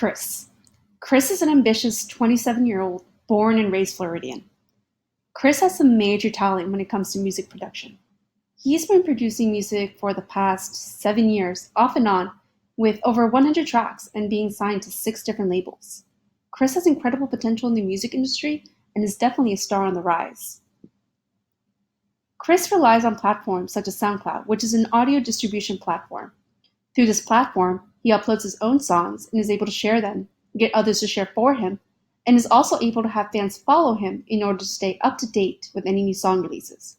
Chris. Chris is an ambitious 27-year-old born and raised Floridian. Chris has some major talent when it comes to music production. He's been producing music for the past 7 years, off and on, with over 100 tracks and being signed to 6 different labels. Chris has incredible potential in the music industry and is definitely a star on the rise. Chris relies on platforms such as Soundcloud, which is an audio distribution platform. Through this platform, he uploads his own songs and is able to share them, get others to share for him, and is also able to have fans follow him in order to stay up to date with any new song releases.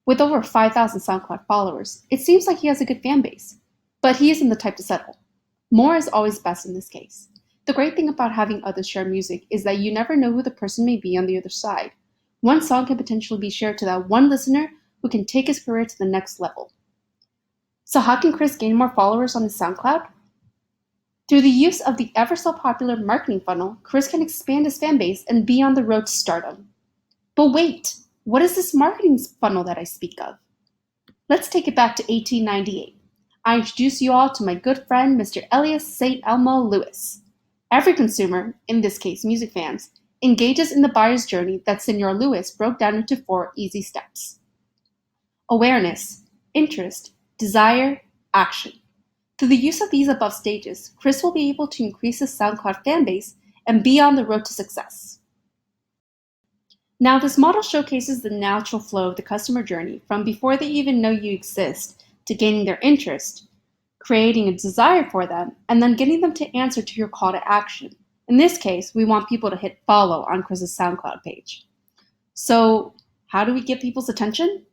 With over 5,000 SoundCloud followers, it seems like he has a good fan base, but he isn't the type to settle. More is always best in this case. The great thing about having others share music is that you never know who the person may be on the other side. One song can potentially be shared to that one listener who can take his career to the next level. So how can Chris gain more followers on his SoundCloud? Through the use of the ever so popular marketing funnel, Chris can expand his fan base and be on the road to stardom. But wait, what is this marketing funnel that I speak of? Let's take it back to 1898. I introduce you all to my good friend, Mr. Elias St. Elmo Lewis. Every consumer, in this case music fans, engages in the buyer's journey that Senor Lewis broke down into 4 easy steps. Awareness, interest, desire, action. Through the use of these above stages, Chris will be able to increase his SoundCloud fan base and be on the road to success. Now, this model showcases the natural flow of the customer journey from before they even know you exist to gaining their interest, creating a desire for them, and then getting them to answer to your call to action. In this case, we want people to hit follow on Chris's SoundCloud page. So, how do we get people's attention?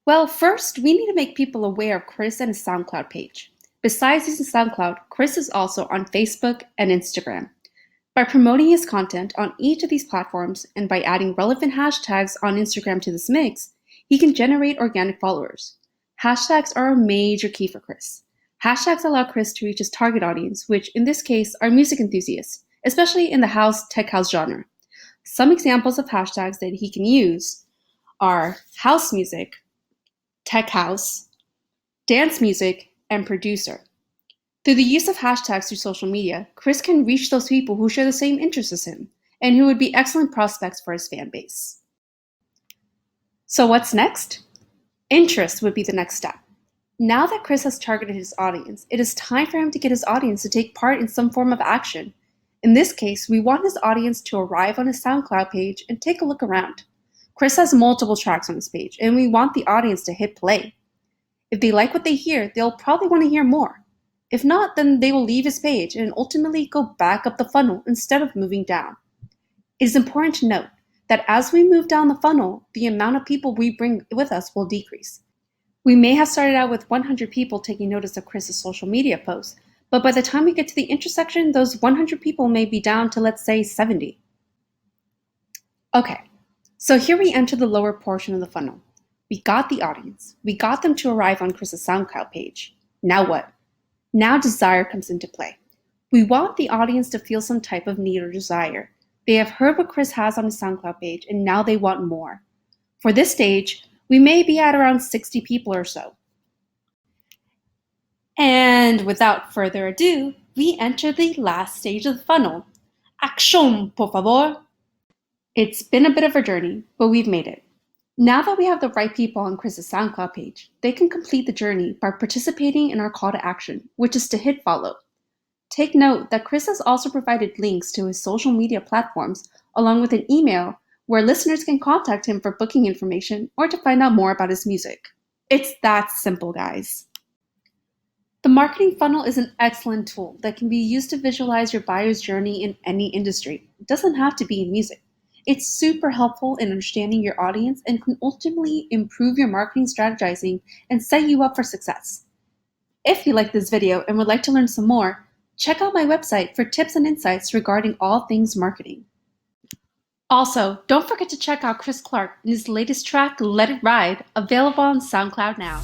Well, first, we need to make people aware of Chris and his SoundCloud page. Besides using SoundCloud, Chris is also on Facebook and Instagram. By promoting his content on each of these platforms and by adding relevant hashtags on Instagram to this mix, he can generate organic followers. Hashtags are a major key for Chris. Hashtags allow Chris to reach his target audience, which in this case are music enthusiasts, especially in the tech house genre. Some examples of hashtags that he can use are house music, tech house, dance music, and producer. Through the use of hashtags through social media, Chris can reach those people who share the same interests as him and who would be excellent prospects for his fan base. So what's next? Interest would be the next step. Now that Chris has targeted his audience, it is time for him to get his audience to take part in some form of action. In this case, we want his audience to arrive on his SoundCloud page and take a look around. Chris has multiple tracks on his page, and we want the audience to hit play. If they like what they hear, they'll probably want to hear more. If not, then they will leave his page and ultimately go back up the funnel instead of moving down. It is important to note that as we move down the funnel, the amount of people we bring with us will decrease. We may have started out with 100 people taking notice of Chris's social media posts, but by the time we get to the intersection, those 100 people may be down to, let's say, 70. Okay. So here we enter the lower portion of the funnel. We got the audience. We got them to arrive on Chris's SoundCloud page. Now what? Now desire comes into play. We want the audience to feel some type of need or desire. They have heard what Chris has on his SoundCloud page and now they want more. For this stage, we may be at around 60 people or so. And without further ado, we enter the last stage of the funnel. Action, por favor! It's been a bit of a journey, but we've made it. Now that we have the right people on Chris's SoundCloud page, they can complete the journey by participating in our call to action, which is to hit follow. Take note that Chris has also provided links to his social media platforms along with an email where listeners can contact him for booking information or to find out more about his music. It's that simple, guys. The marketing funnel is an excellent tool that can be used to visualize your buyer's journey in any industry. It doesn't have to be in music. It's super helpful in understanding your audience and can ultimately improve your marketing strategizing and set you up for success. If you like this video and would like to learn some more, check out my website for tips and insights regarding all things marketing. Also, don't forget to check out Chris Clark and his latest track, Let It Ride, available on SoundCloud now.